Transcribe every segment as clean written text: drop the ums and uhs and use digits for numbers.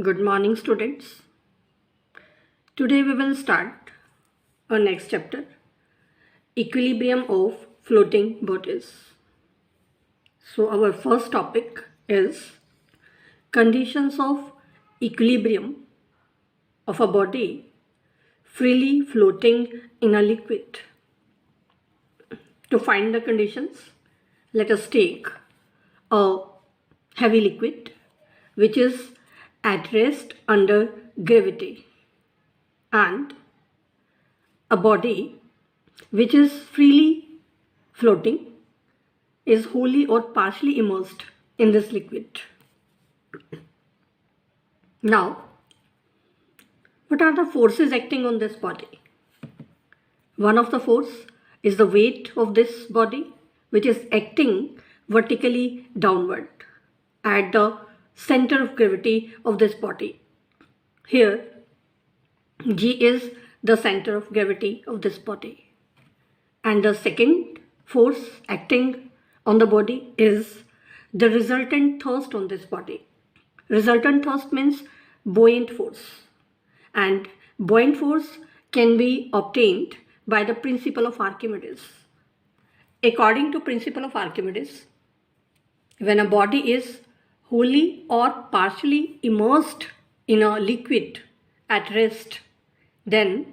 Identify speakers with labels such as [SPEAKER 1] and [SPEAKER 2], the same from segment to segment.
[SPEAKER 1] Good morning, students. Today we will start our next chapter, Equilibrium of Floating Bodies. So our first topic is conditions of equilibrium of a body freely floating in a liquid. To find the conditions, let us take a heavy liquid which is at rest under gravity and a body which is freely floating is wholly or partially immersed in this liquid. Now, what are the forces acting on this body? One of the force is the weight of this body, which is acting vertically downward at the center of gravity of this body. Here, G is the center of gravity of this body. And the second force acting on the body is the resultant thrust on this body. Resultant thrust means buoyant force, and buoyant force can be obtained by the principle of Archimedes. According to principle of Archimedes, when a body is wholly or partially immersed in a liquid at rest, then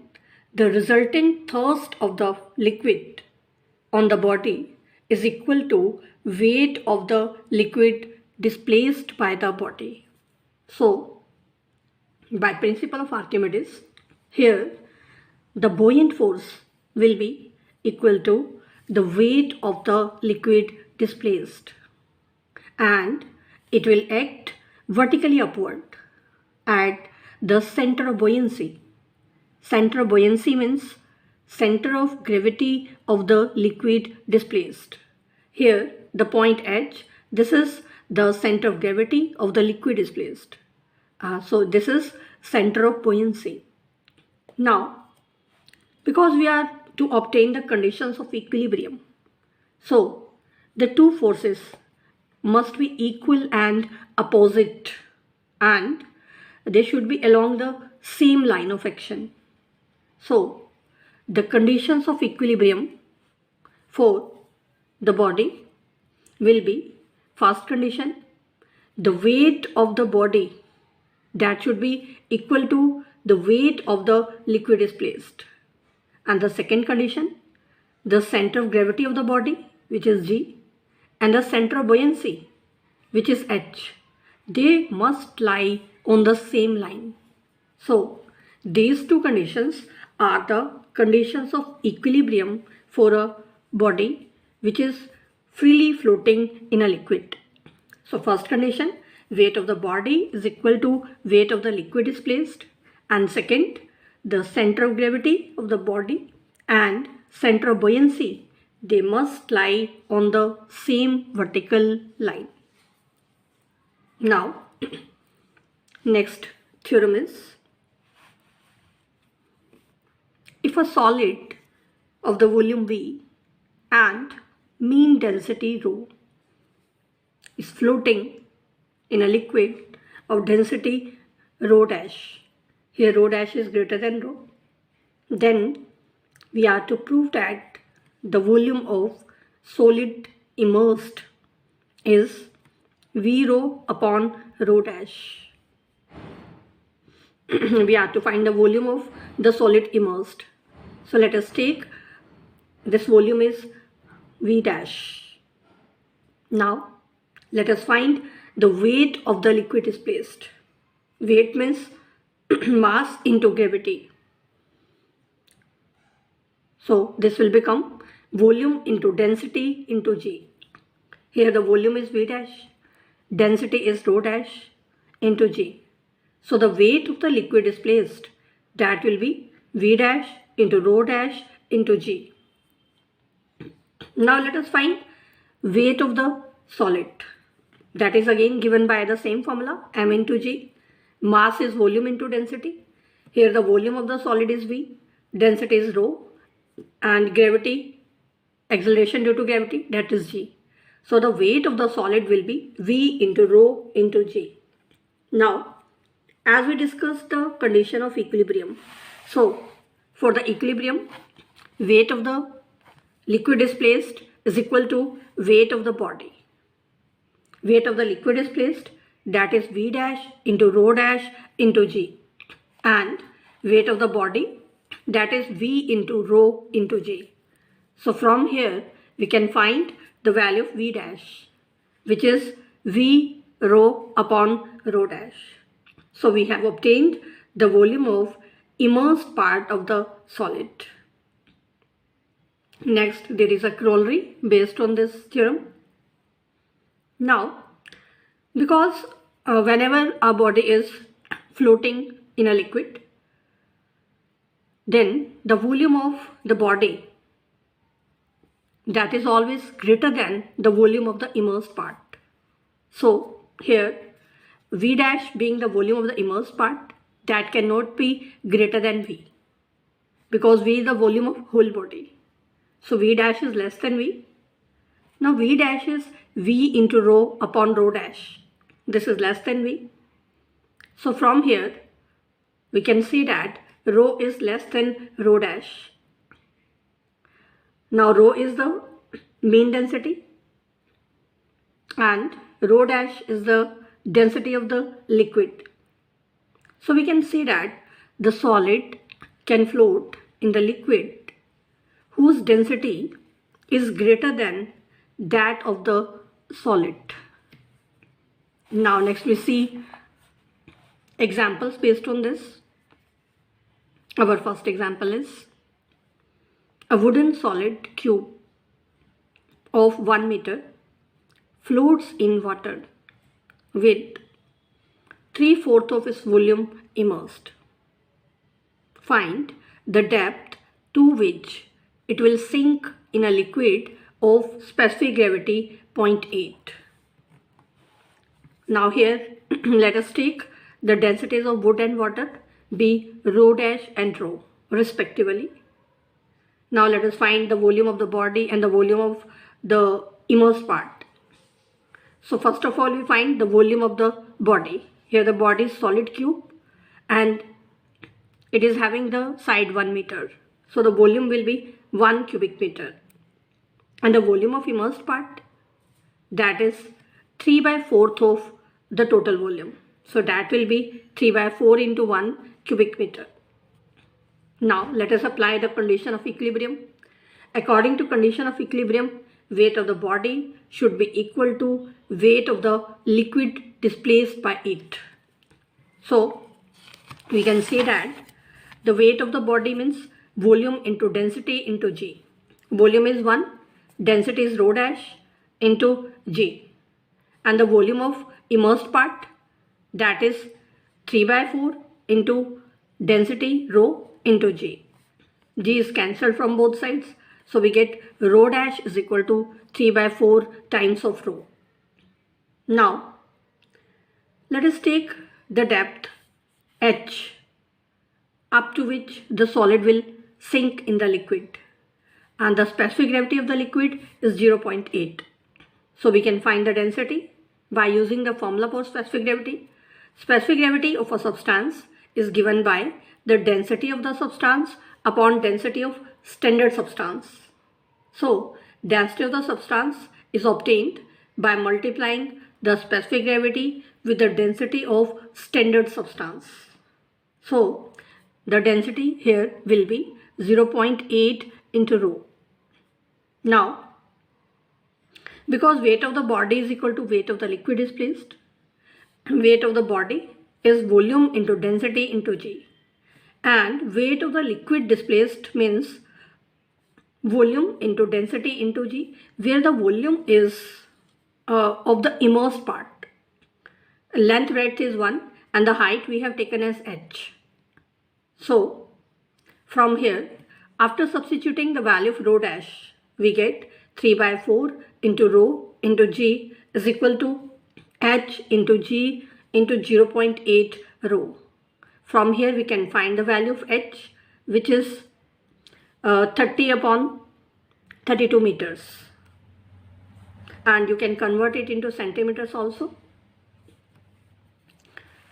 [SPEAKER 1] the resulting thrust of the liquid on the body is equal to weight of the liquid displaced by the body. So, by principle of Archimedes, here the buoyant force will be equal to the weight of the liquid displaced, and it will act vertically upward at the center of buoyancy. Center of buoyancy means center of gravity of the liquid displaced. Here, the point H, this is the center of gravity of the liquid displaced. So this is center of buoyancy. Now, because we are to obtain the conditions of equilibrium, so the two forces must be equal and opposite, and they should be along the same line of action. So, the conditions of equilibrium for the body will be, first condition, the weight of the body that should be equal to the weight of the liquid displaced. And the second condition, the center of gravity of the body, which is G, and the center of buoyancy, which is H, they must lie on the same line. So, these two conditions are the conditions of equilibrium for a body which is freely floating in a liquid. So, first condition, weight of the body is equal to weight of the liquid displaced, and second, the center of gravity of the body and center of buoyancy, they must lie on the same vertical line. Now, next theorem is, if a solid of the volume V and mean density ρ is floating in a liquid of density ρ dash, here ρ dash is greater than ρ, then we are to prove that the volume of solid immersed is V rho upon ρ dash. We are to find the volume of the solid immersed. So let us take this volume is V dash. Now let us find the weight of the liquid displaced. Weight means mass into gravity. So this will become volume into density into G. Here the volume is V dash, density is ρ dash into G. So the weight of the liquid displaced, that will be V dash into ρ dash into G. Now let us find weight of the solid. That is again given by the same formula, m into G. Mass is volume into density. Here the volume of the solid is V, density is ρ, and gravity, acceleration due to gravity, that is G. So the weight of the solid will be V into ρ into G. Now as we discussed the condition of equilibrium. So for the equilibrium, weight of the liquid displaced is equal to weight of the body. Weight of the liquid displaced, that is V dash into rho dash into G, and weight of the body, that is V into rho into G. So from here we can find the value of V dash, which is V rho upon rho dash. So we have obtained the volume of immersed part of the solid. Next, there is a corollary based on this theorem. Now, because whenever our body is floating in a liquid, then the volume of the body, that is always greater than the volume of the immersed part. So here V dash being the volume of the immersed part, that cannot be greater than V, because V is the volume of whole body. So V dash is less than V. Now V dash is V into rho upon rho dash. This is less than V. So from here we can see that rho is less than rho dash. Now rho is the mean density and rho dash is the density of the liquid. So we can see that the solid can float in the liquid whose density is greater than that of the solid. Now next we see examples based on this. Our first example is a wooden solid cube of 1 meter floats in water with 3/4 of its volume immersed. Find the depth to which it will sink in a liquid of specific gravity 0.8. Now here let us take the densities of wood and water be rho dash and rho respectively. Now let us find the volume of the body and the volume of the immersed part. So first of all we find the volume of the body. Here the body is solid cube and it is having the side 1 meter. So the volume will be 1 cubic meter. And the volume of immersed part, that is 3/4 of the total volume. So that will be 3/4 into 1 cubic meter. Now let us apply the condition of equilibrium. According to condition of equilibrium, weight of the body should be equal to weight of the liquid displaced by it. So we can say that the weight of the body means volume into density into G. Volume is 1, density is rho dash into G. And the volume of immersed part, that is 3/4 into density rho into G. G is cancelled from both sides. So we get rho dash is equal to 3/4 times of rho. Now let us take the depth h up to which the solid will sink in the liquid, and the specific gravity of the liquid is 0.8. So we can find the density by using the formula for specific gravity. Specific gravity of a substance is given by the density of the substance upon density of standard substance. So density of the substance is obtained by multiplying the specific gravity with the density of standard substance. So the density here will be 0.8 into rho. Now because weight of the body is equal to weight of the liquid displaced, weight of the body is volume into density into G, and weight of the liquid displaced means volume into density into G, where the volume is of the immersed part. Length breadth is 1 and the height we have taken as h. So from here, after substituting the value of rho dash, we get 3/4 into rho into G is equal to h into G into 0.8 rho. From here we can find the value of h, which is 30/32 meters, and you can convert it into centimeters also.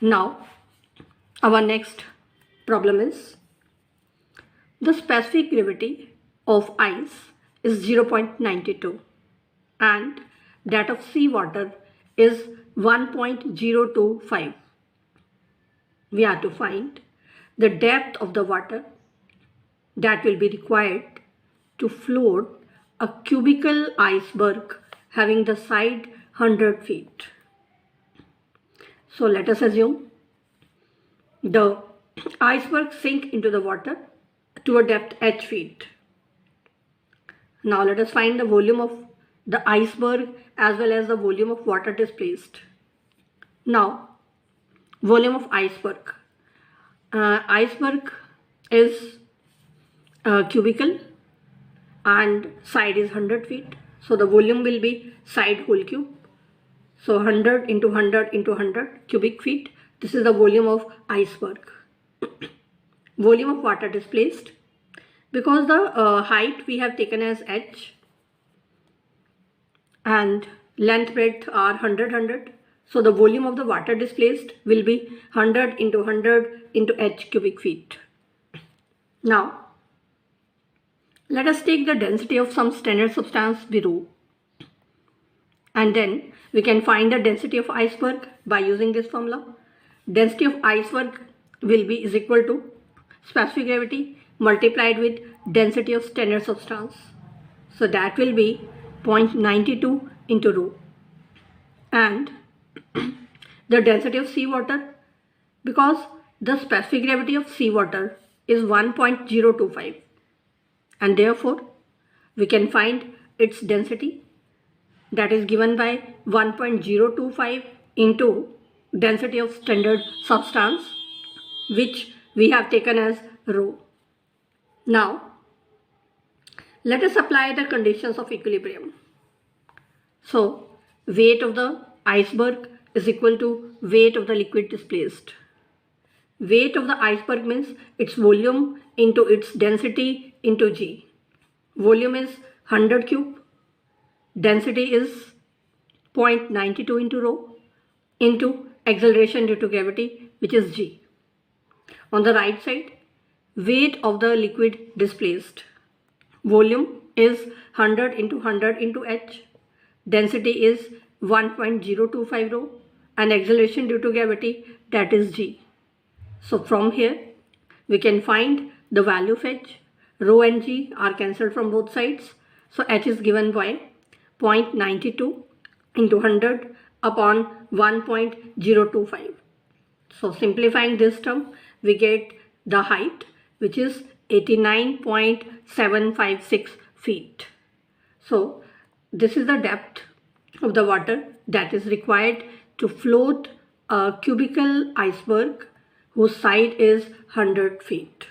[SPEAKER 1] Now Our next problem is the specific gravity of ice is 0.92 and that of seawater is 1.025. We have to find the depth of the water that will be required to float a cubical iceberg having the side 100 feet. So let us assume the iceberg sink into the water to a depth h feet. Now let us find the volume of the iceberg as well as the volume of water displaced. Now, volume of iceberg. Iceberg is cubical and side is 100 feet. So the volume will be side whole cube. So 100 into 100 into 100 cubic feet. This is the volume of iceberg. Volume of water displaced. Because the height we have taken as h and length breadth are 100. So the volume of the water displaced will be 100 into 100 into h cubic feet. Now, let us take the density of some standard substance rho, and then we can find the density of iceberg by using this formula. Density of iceberg will be is equal to specific gravity multiplied with density of standard substance. So that will be 0.92 into rho. And the density of seawater, because the specific gravity of seawater is 1.025 and therefore we can find its density, that is given by 1.025 into density of standard substance, which we have taken as rho. Now, let us apply the conditions of equilibrium. So, weight of the iceberg is equal to weight of the liquid displaced. Weight of the iceberg means its volume into its density into g. Volume is 100 cube. Density is 0.92 into rho into acceleration due to gravity, which is g. On the right side, weight of the liquid displaced. Volume is 100 into 100 into h. Density is 1.025 rho and acceleration due to gravity, that is g. So from here we can find the value of h. Rho and g are cancelled from both sides. So h is given by 0.92 into 100 upon 1.025. So simplifying this term, we get the height, which is 89.756 feet. So this is the depth of the water that is required to float a cubical iceberg whose side is 100 feet.